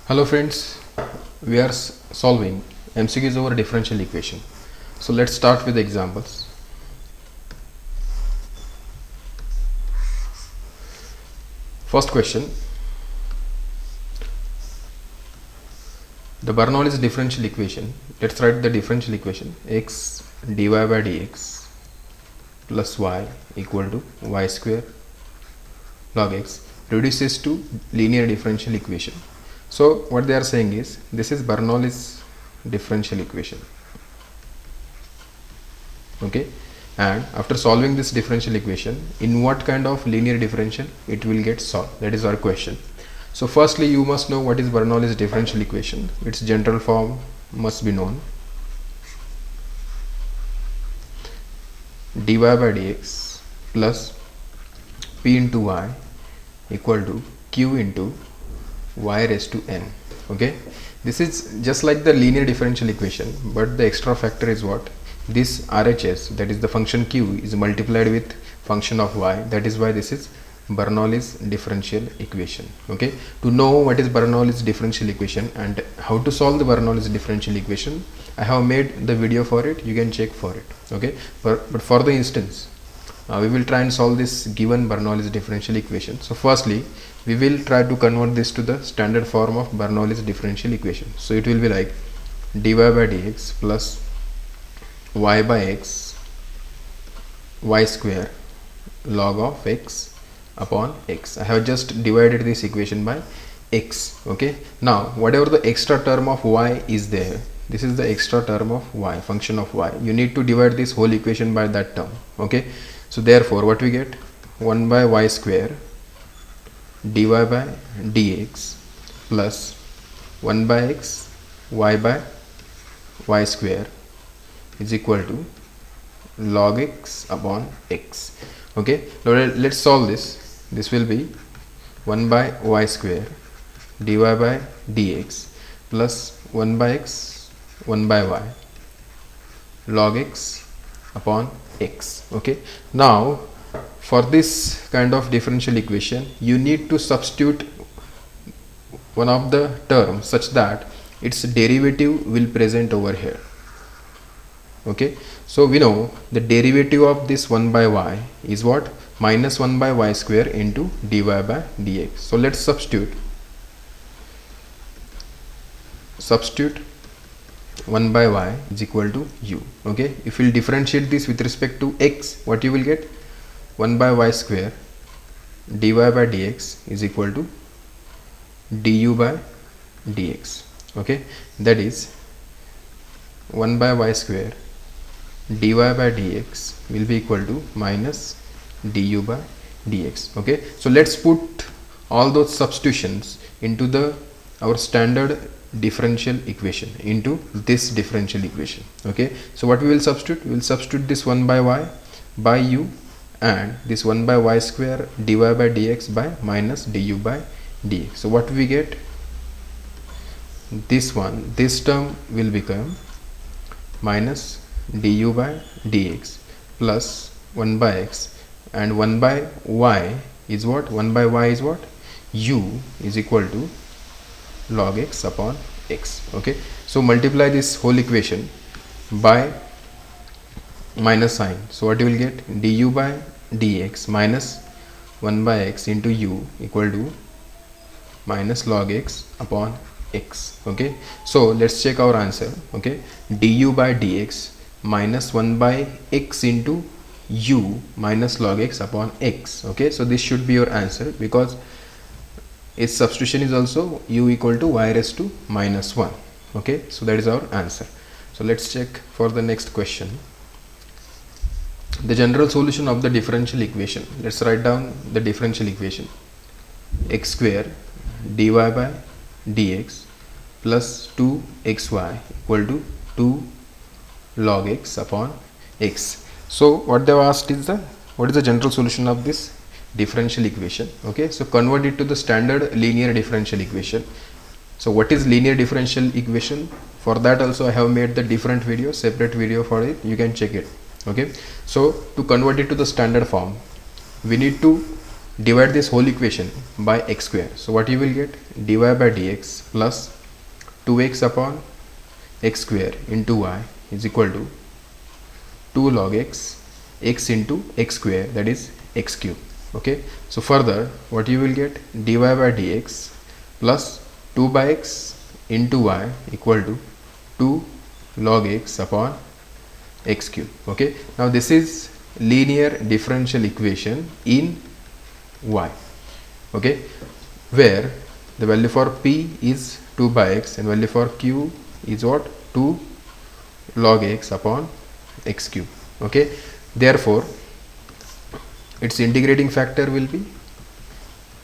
Hello friends, we are solving MCQs over differential equation. So let's start with examples. First question, the Bernoulli's differential equation. Let's write the differential equation: x dy by dx plus y equal to y square log x reduces to linear differential equation. So what they are saying is, this is Bernoulli's differential equation, okay, and after solving this differential equation, in what kind of linear differential it will get solved? That is our question. So firstly, you must know what is Bernoulli's differential equation. Its general form must be known: dy by dx plus p into y equal to q into y raised to n. Okay, this is just like the linear differential equation, but the extra factor is what? This RHS, that is the function q, is multiplied with function of y. That is why this is Bernoulli's differential equation. Okay, to know what is Bernoulli's differential equation and how to solve the Bernoulli's differential equation, I have made the video for it. You can check for it. Okay, but for the instance, we will try and solve this given Bernoulli's differential equation. So firstly, we will try to convert this to the standard form of Bernoulli's differential equation. So it will be like dy by dx plus y by x y square log of x upon x. I have just divided this equation by x. Okay, now whatever the extra term of y is there, this is the extra term of y, function of y. You need to divide this whole equation by that term. Okay, so therefore what we get? 1 by y square dy by dx plus 1 by x y by y square is equal to log x upon x. Okay, now let's solve this. This will be 1 by y square dy by dx plus 1 by x 1 by y log x upon x. Okay, now for this kind of differential equation, you need to substitute one of the terms such that its derivative will present over here. Okay, so we know the derivative of this 1 by y is what? Minus 1 by y square into dy by dx. So let's substitute 1 by y is equal to u. Okay, if you will differentiate this with respect to x, what you will get? 1 by y square dy by dx is equal to du by dx. Okay, that is 1 by y square dy by dx will be equal to minus du by dx. Okay, so let's put all those substitutions into our standard differential equation, into this differential equation. Okay, so what we will substitute? We will substitute this 1 by y by u and this 1 by y square dy by dx by minus du by dx. So what we get? This term will become minus du by dx plus 1 by x, and 1 by y is what? 1 by y is what? U is equal to log x upon x. Okay, so multiply this whole equation by minus sign. So what you will get? Du by dx minus 1 by x into u equal to minus log x upon x. Okay, so let's check our answer. Okay, du by dx minus 1 by x into u minus log x upon x. Okay, so this should be your answer, because its substitution is also u equal to y raised to minus 1. Okay, so that is our answer. So let's check for the next question. The general solution of the differential equation. Let's write down the differential equation: x square dy by dx plus 2xy equal to 2 log x upon x. So what they have asked is what is the general solution of this differential equation. Okay, so convert it to the standard linear differential equation. So what is linear differential equation? For that also I have made the different video, separate video for it. You can check it. Okay, so to convert it to the standard form, we need to divide this whole equation by x square. So what you will get, dy by dx plus 2x upon x square into y is equal to 2 log x into x square, that is x cube. Okay, so further what you will get, dy by dx plus 2 by x into y equal to 2 log x upon x cube. Okay, now this is linear differential equation in y. Okay, where the value for p is 2 by x and value for q is what, 2 log x upon x cube. Okay, therefore its integrating factor will be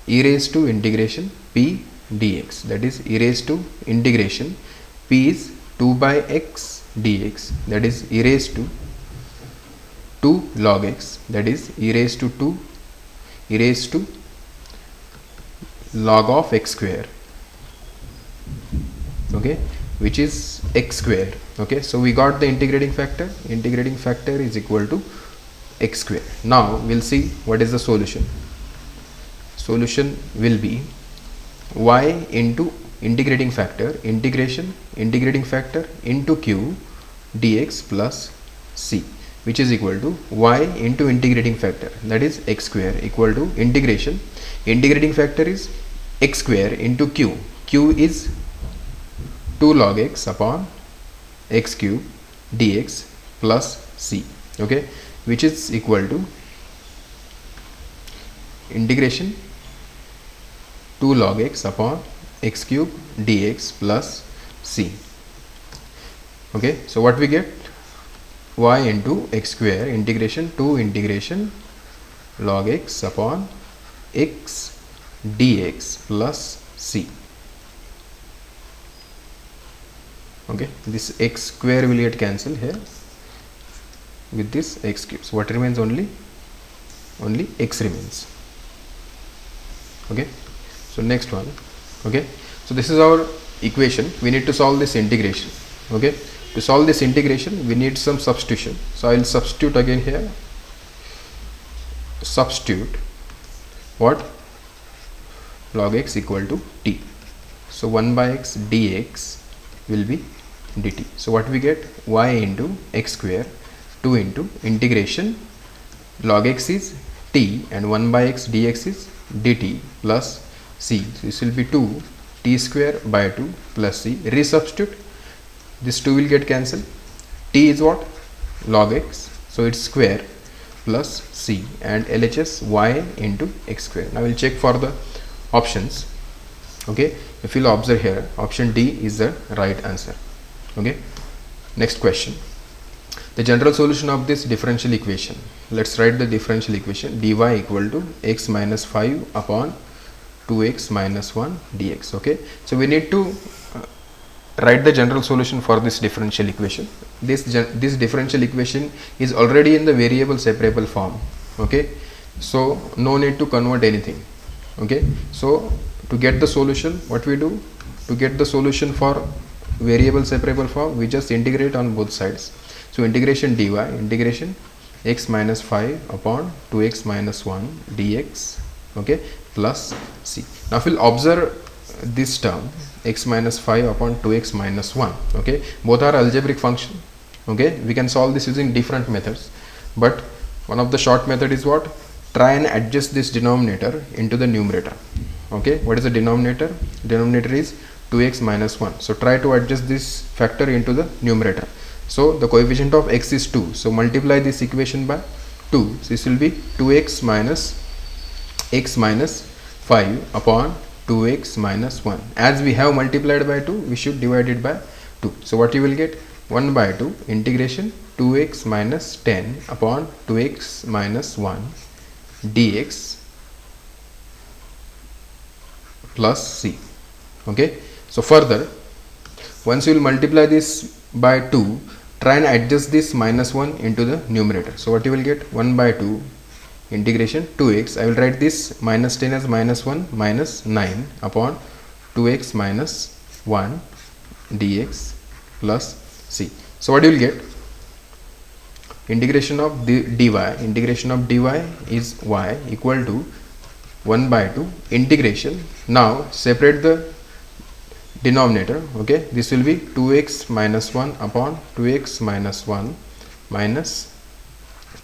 e raised to integration p dx, that is e raised to integration p is 2 by x dx, that is e raised to 2 log x, that is e raised to 2 e raised to log of x square. Okay, which is x square. Okay, so we got the integrating factor. Integrating factor is equal to x square. Now we'll see what is the solution. Solution will be y into integrating factor, integrating factor into q dx plus c, which is equal to y into integrating factor, that is x square, equal to integrating factor is x square into q is 2 log x upon x cube dx plus c. Okay, which is equal to integration 2 log x upon x cube dx plus c. Okay, so what we get, y into x square integration 2 integration log x upon x dx plus c. Okay, this x square will get cancelled here with this x cube. So what remains, only x remains. Okay, so next one. Okay, so this is our equation. We need to solve this integration. Okay, to solve this integration we need some substitution. So I will substitute again here. Substitute what, log x equal to t. So 1 by x dx will be dt. So what we get, y into x square 2 into integration log x is t and 1 by x dx is dt plus c. So this will be 2 t square by 2 plus c. Resubstitute, this 2 will get cancelled. T is what, log x, so it's square plus c, and LHS y into x square. Now we'll check for the options. Okay, if you'll observe here, option D is the right answer. Okay, next question. The general solution of this differential equation. Let's write the differential equation. dy equal to x minus 5 upon 2x minus 1 dx. Okay, so we need to write the general solution for this differential equation. This differential equation is already in the variable separable form. Okay, so no need to convert anything. Okay, so to get the solution, what we do, to get the solution for variable separable form, we just integrate on both sides. So integration dy, integration x minus 5 upon 2x minus 1 dx, okay, plus c. Now if we'll observe this term, x minus 5 upon 2x minus 1, okay, both are algebraic function. Okay, we can solve this using different methods, but one of the short method is what, try and adjust this denominator into the numerator. Okay, what is the denominator? Denominator is 2x minus 1. So try to adjust this factor into the numerator. So the coefficient of x is 2. So multiply this equation by 2. So this will be 2x minus x minus 5 upon 2x minus 1. As we have multiplied by 2, we should divide it by 2. So what you will get? 1 by 2 integration 2x minus 10 upon 2x minus 1 dx plus c. Okay, so further, once you will multiply this by 2, try and adjust this minus 1 into the numerator. So what you will get? 1 by 2 integration 2x, I will write this minus 10 as minus 1 minus 9 upon 2x minus 1 dx plus c. So what you will get? Integration of dy, integration of dy is y equal to 1 by 2 integration. Now separate the denominator. Okay, this will be 2x minus 1 upon 2x minus 1 minus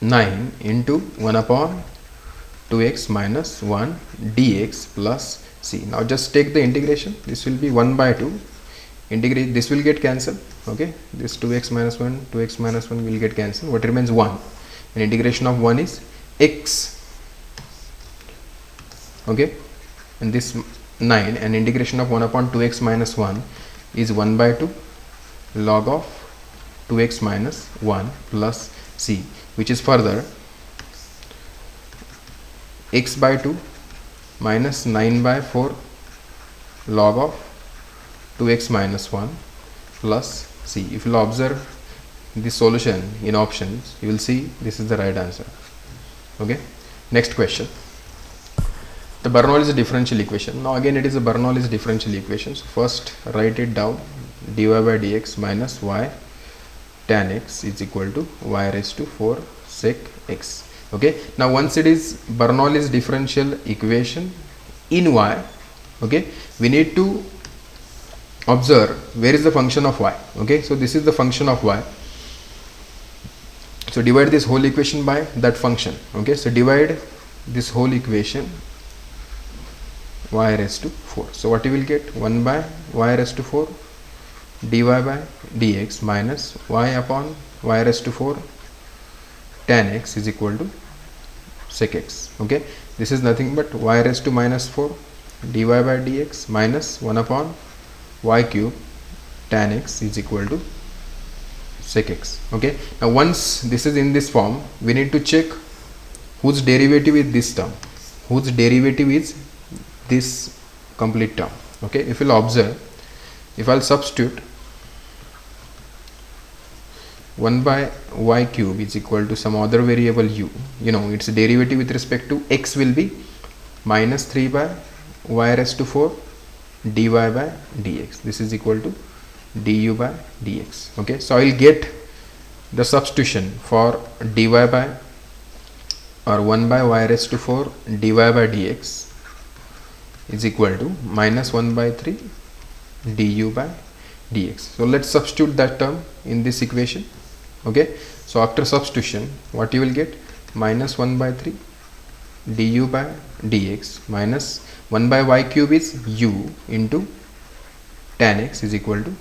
9 into 1 upon 2x minus 1 dx plus c. Now just take the integration. This will be 1 by 2 integrate, this will get cancelled. Okay, this 2x minus 1 2x minus 1 will get cancelled. What remains? 1, and integration of 1 is x. Okay, and this 9, and integration of 1 upon 2x minus 1 is 1 by 2 log of 2x minus 1 plus c, which is further x by 2 minus 9 by 4 log of 2x minus 1 plus c. If you will observe this solution in options, you will see this is the right answer. Okay, next question. The Bernoulli's differential equation. Now again it is a Bernoulli's differential equation. So first write it down. Dy by dx minus y tan x is equal to y raised to 4 sec x. Okay, now once it is Bernoulli's differential equation in y, okay, we need to observe where is the function of y. Okay, so this is the function of y. So divide this whole equation by that function. Okay, so divide this whole equation y raised to 4. So what you will get? 1 by y raised to 4 dy by dx minus y upon y raised to 4 tan x is equal to sec x. Okay, this is nothing but y raised to minus 4 dy by dx minus 1 upon y cube tan x is equal to sec x. Okay, now once this is in this form, we need to check whose derivative is this term, whose derivative is this complete term. Okay, if you'll observe, if I'll substitute 1 by y cube is equal to some other variable u, you know, its derivative with respect to x will be minus 3 by y raised to 4 dy by dx. This is equal to du by dx. Okay, so I will get the substitution for dy by or 1 by y raised to 4 dy by dx is equal to minus 1 by 3 du by dx. So let's substitute that term in this equation. Okay, so after substitution, what you will get? Minus 1 by 3 du by dx minus 1 by y cube is u into tan x is equal to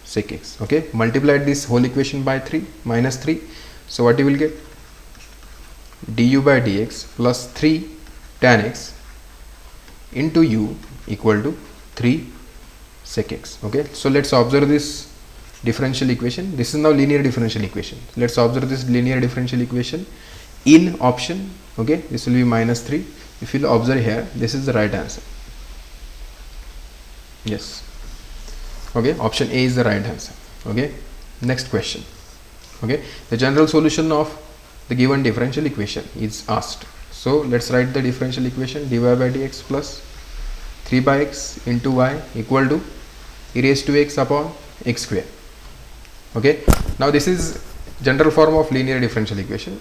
sec x. Okay, multiply this whole equation by 3 minus 3. So what you will get? Du by dx plus 3 tan x into u equal to 3 sec x. Okay, so let's observe this differential equation. This is now linear differential equation. Let's observe this linear differential equation in option. Okay, this will be minus 3. If you observe here, this is the right answer. Yes. Okay, option A is the right answer. Okay, next question. Okay, the general solution of the given differential equation is asked. So let's write the differential equation. Dy by dx plus 3 by x into y equal to e raised to x upon x square. Okay, now this is general form of linear differential equation.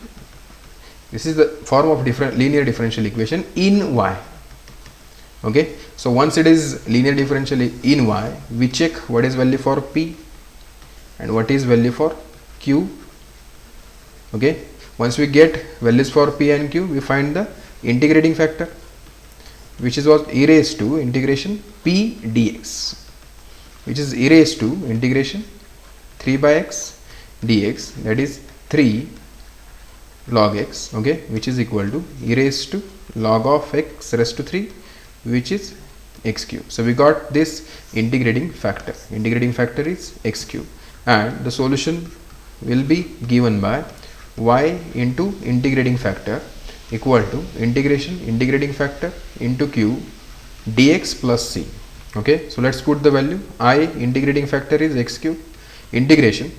This is the form of linear differential equation in y. Okay, so once it is linear differential in y, we check what is value for p and what is value for q. Okay, once we get values for p and q, we find the integrating factor, which is was e raised to integration p dx, which is e raised to integration 3 by x dx, that is 3 log x. Okay, which is equal to e raised to log of x raised to 3, which is x cube. So we got this integrating factor. Integrating factor is x cube, and the solution will be given by y into integrating factor equal to integrating factor into q dx plus c. Okay, so let's put the value. I integrating factor is x cube, integration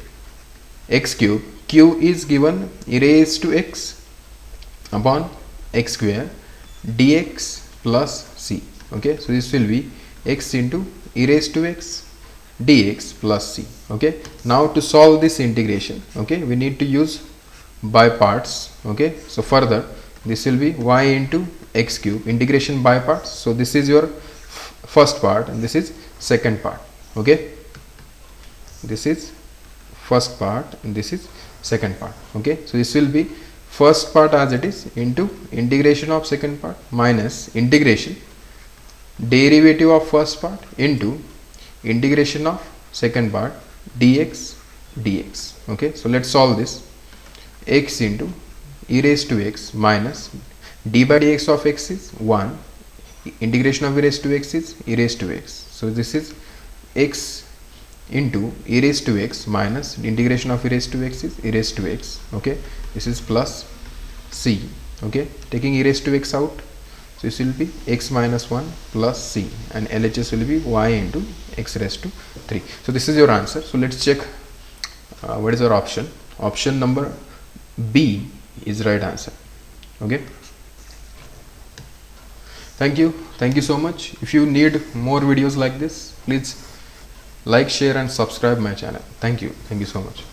x cube, q is given e raised to x upon x square dx plus c. Okay, so this will be x into e raised to x dx plus c. Okay, now to solve this integration, okay, we need to use by parts. Okay, so further this will be y into x cube, integration by parts. So this is your first part and this is second part. Okay, this is first part and this is second part. Okay, so this will be first part as it is into integration of second part minus integration derivative of first part into integration of second part dx dx. Okay, so let's solve this. X into e raised to x minus d by dx of x is 1, integration of e raised to x is e raised to x. So this is x into e raised to x minus integration of e raised to x is e raised to x. Okay, this is plus c. Okay, taking e raised to x out, so this will be x minus 1 plus c, and LHS will be y into x raised to 3. So this is your answer. So let's check what is our option. Option number B is right answer. Okay, thank you so much. If you need more videos like this, please like, share and subscribe my channel. Thank you so much.